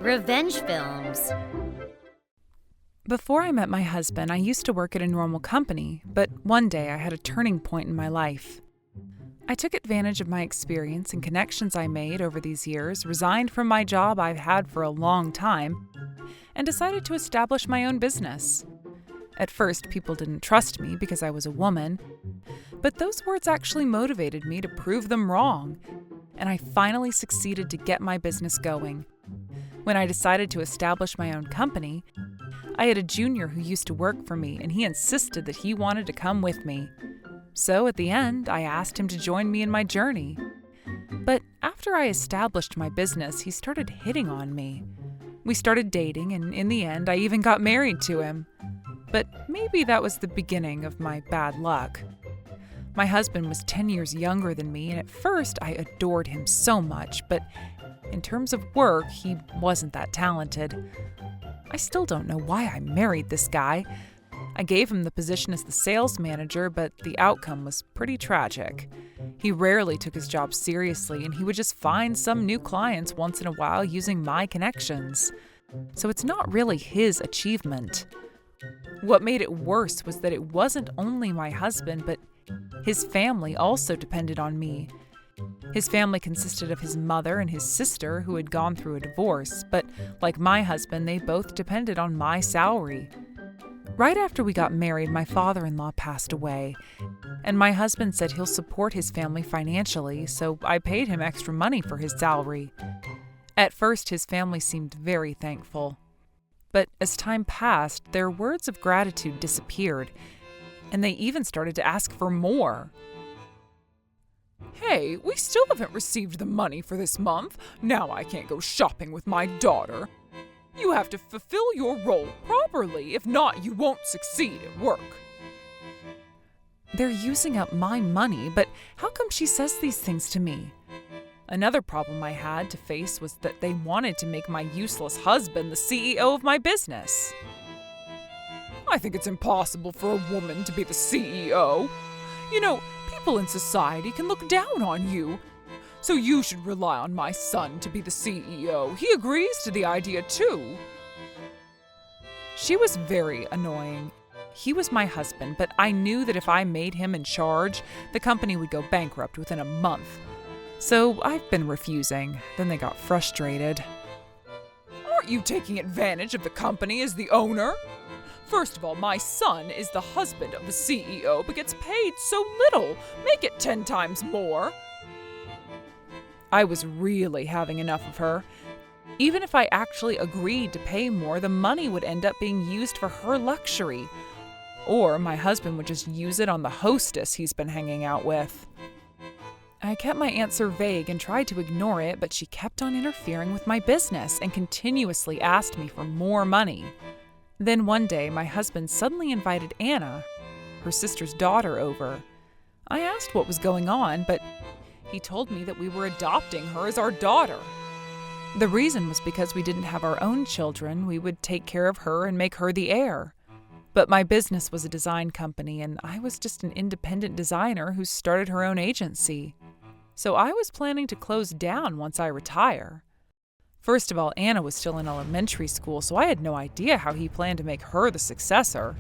Revenge films. Before I met my husband, I used to work at a normal company, but one day I had a turning point in my life. I took advantage of my experience and connections I made over these years, resigned from my job I've had for a long time, and decided to establish my own business. At first, people didn't trust me because I was a woman, but those words actually motivated me to prove them wrong, and I finally succeeded to get my business going. When I decided to establish my own company, I had a junior who used to work for me, and he insisted that he wanted to come with me. So at the end, I asked him to join me in my journey. But after I established my business, he started hitting on me. We started dating, and in the end, I even got married to him. But maybe that was the beginning of my bad luck. My husband was 10 years younger than me, and at first I adored him so much, but in terms of work, he wasn't that talented. I still don't know why I married this guy. I gave him the position as the sales manager, but the outcome was pretty tragic. He rarely took his job seriously, and he would just find some new clients once in a while using my connections. So it's not really his achievement. What made it worse was that it wasn't only my husband, but his family also depended on me. His family consisted of his mother and his sister who had gone through a divorce, but like my husband, they both depended on my salary. Right after we got married, my father-in-law passed away, and my husband said he'll support his family financially, so I paid him extra money for his salary. At first, his family seemed very thankful. But as time passed, their words of gratitude disappeared, and they even started to ask for more. Hey, we still haven't received the money for this month. Now I can't go shopping with my daughter. You have to fulfill your role properly. If not, you won't succeed at work. They're using up my money, but how come she says these things to me? Another problem I had to face was that they wanted to make my useless husband the CEO of my business. I think it's impossible for a woman to be the CEO. You know, people in society can look down on you. So you should rely on my son to be the CEO. He agrees to the idea too. She was very annoying. He was my husband, but I knew that if I made him in charge, the company would go bankrupt within a month. So I've been refusing. Then they got frustrated. Aren't you taking advantage of the company as the owner? First of all, my son is the husband of the CEO, but gets paid so little. Make it 10 times more. I was really having enough of her. Even if I actually agreed to pay more, the money would end up being used for her luxury. Or my husband would just use it on the hostess he's been hanging out with. I kept my answer vague and tried to ignore it, but she kept on interfering with my business and continuously asked me for more money. Then one day, my husband suddenly invited Anna, her sister's daughter, over. I asked what was going on, but he told me that we were adopting her as our daughter. The reason was because we didn't have our own children, we would take care of her and make her the heir. But my business was a design company, and I was just an independent designer who started her own agency. So I was planning to close down once I retire. First of all, Anna was still in elementary school, so I had no idea how he planned to make her the successor.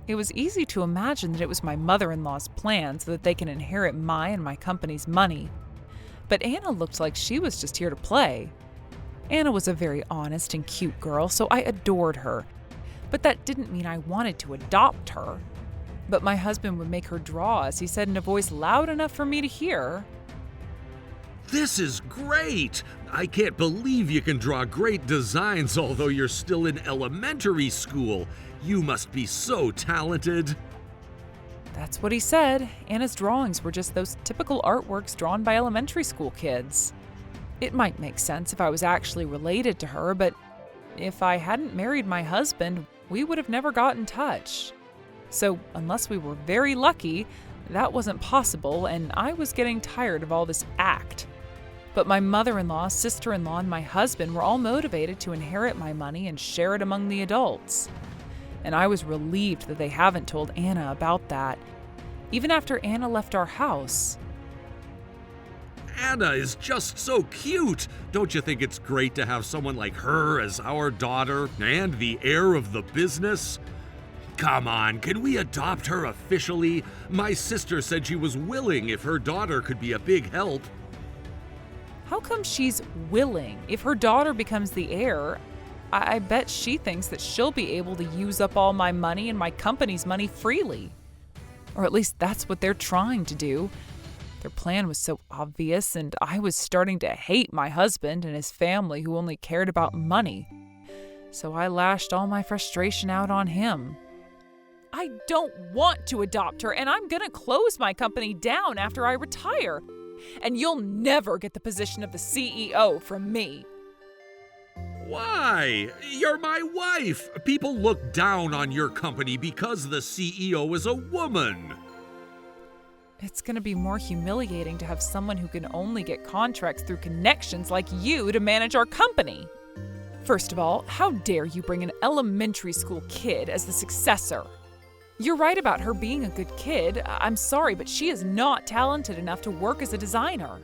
It was easy to imagine that it was my mother-in-law's plan so that they can inherit my and my company's money. But Anna looked like she was just here to play. Anna was a very honest and cute girl, so I adored her. But that didn't mean I wanted to adopt her. But my husband would make her draw, as he said in a voice loud enough for me to hear. This is great! I can't believe you can draw great designs although you're still in elementary school. You must be so talented. That's what he said. Anna's drawings were just those typical artworks drawn by elementary school kids. It might make sense if I was actually related to her, but if I hadn't married my husband, we would have never got in touch. So unless we were very lucky, that wasn't possible, and I was getting tired of all this act. But my mother-in-law, sister-in-law, and my husband were all motivated to inherit my money and share it among the adults. And I was relieved that they haven't told Anna about that, even after Anna left our house. Anna is just so cute. Don't you think it's great to have someone like her as our daughter and the heir of the business? Come on, can we adopt her officially? My sister said she was willing if her daughter could be a big help. How come she's willing? If her daughter becomes the heir, I bet she thinks that she'll be able to use up all my money and my company's money freely. Or at least that's what they're trying to do. Their plan was so obvious, and I was starting to hate my husband and his family who only cared about money. So I lashed all my frustration out on him. I don't want to adopt her, and I'm gonna close my company down after I retire. And you'll never get the position of the CEO from me. Why? You're my wife. People look down on your company because the CEO is a woman. It's going to be more humiliating to have someone who can only get contracts through connections like you to manage our company. First of all, how dare you bring an elementary school kid as the successor? You're right about her being a good kid. I'm sorry, but she is not talented enough to work as a designer.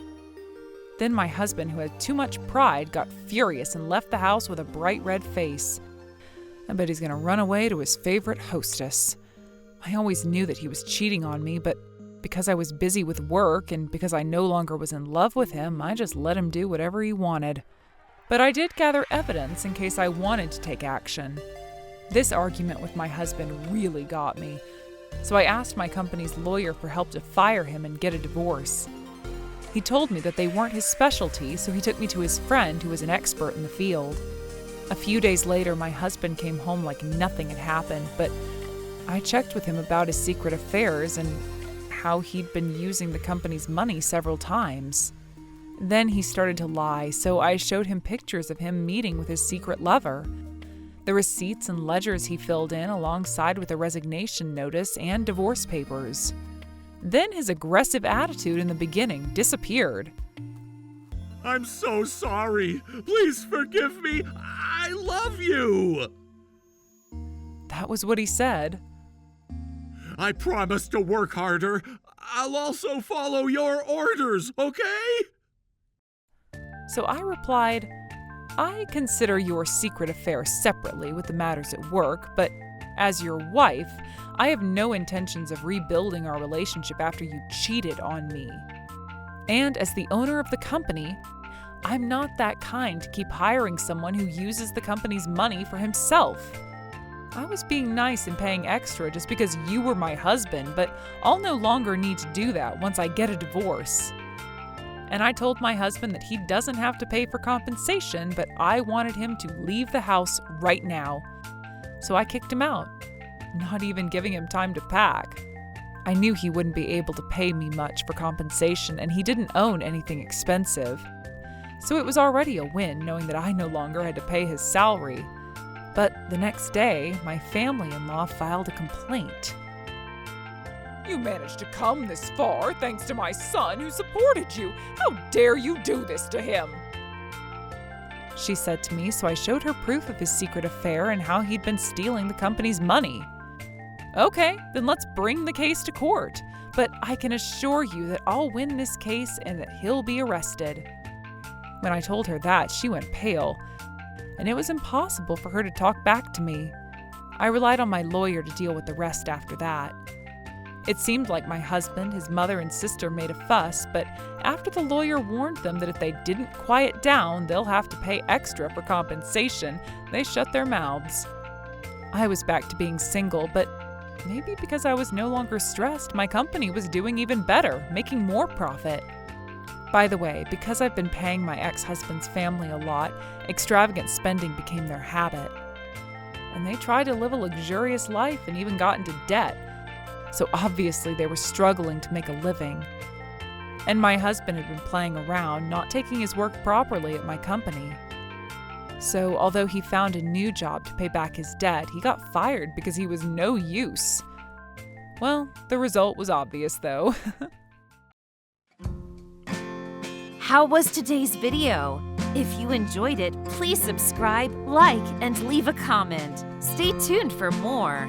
Then my husband, who had too much pride, got furious and left the house with a bright red face. I bet he's going to run away to his favorite hostess. I always knew that he was cheating on me, but because I was busy with work and because I no longer was in love with him, I just let him do whatever he wanted. But I did gather evidence in case I wanted to take action. This argument with my husband really got me, so I asked my company's lawyer for help to fire him and get a divorce. He told me that they weren't his specialty, so he took me to his friend who was an expert in the field. A few days later, my husband came home like nothing had happened, but I checked with him about his secret affairs and how he'd been using the company's money several times. Then he started to lie, so I showed him pictures of him meeting with his secret lover. The receipts and ledgers he filled in alongside with a resignation notice and divorce papers. Then his aggressive attitude in the beginning disappeared. I'm so sorry. Please forgive me. I love you. That was what he said. I promise to work harder. I'll also follow your orders, okay? So I replied, I consider your secret affair separately with the matters at work, but as your wife, I have no intentions of rebuilding our relationship after you cheated on me. And as the owner of the company, I'm not that kind to keep hiring someone who uses the company's money for himself. I was being nice and paying extra just because you were my husband, but I'll no longer need to do that once I get a divorce. And I told my husband that he doesn't have to pay for compensation, but I wanted him to leave the house right now. So I kicked him out, not even giving him time to pack. I knew he wouldn't be able to pay me much for compensation, and he didn't own anything expensive. So it was already a win knowing that I no longer had to pay his salary. But the next day, my family-in-law filed a complaint. You managed to come this far thanks to my son who supported you. How dare you do this to him? She said to me, so I showed her proof of his secret affair and how he'd been stealing the company's money. Okay, then let's bring the case to court. But I can assure you that I'll win this case and that he'll be arrested. When I told her that, she went pale, and it was impossible for her to talk back to me. I relied on my lawyer to deal with the rest after that. It seemed like my husband, his mother, and sister made a fuss, but after the lawyer warned them that if they didn't quiet down, they'll have to pay extra for compensation, they shut their mouths. I was back to being single, but maybe because I was no longer stressed, my company was doing even better, making more profit. By the way, because I've been paying my ex-husband's family a lot, extravagant spending became their habit. And they tried to live a luxurious life and even got into debt. So obviously they were struggling to make a living. And my husband had been playing around, not taking his work properly at my company. So although he found a new job to pay back his debt, he got fired because he was no use. Well, the result was obvious though. How was today's video? If you enjoyed it, please subscribe, like, and leave a comment. Stay tuned for more.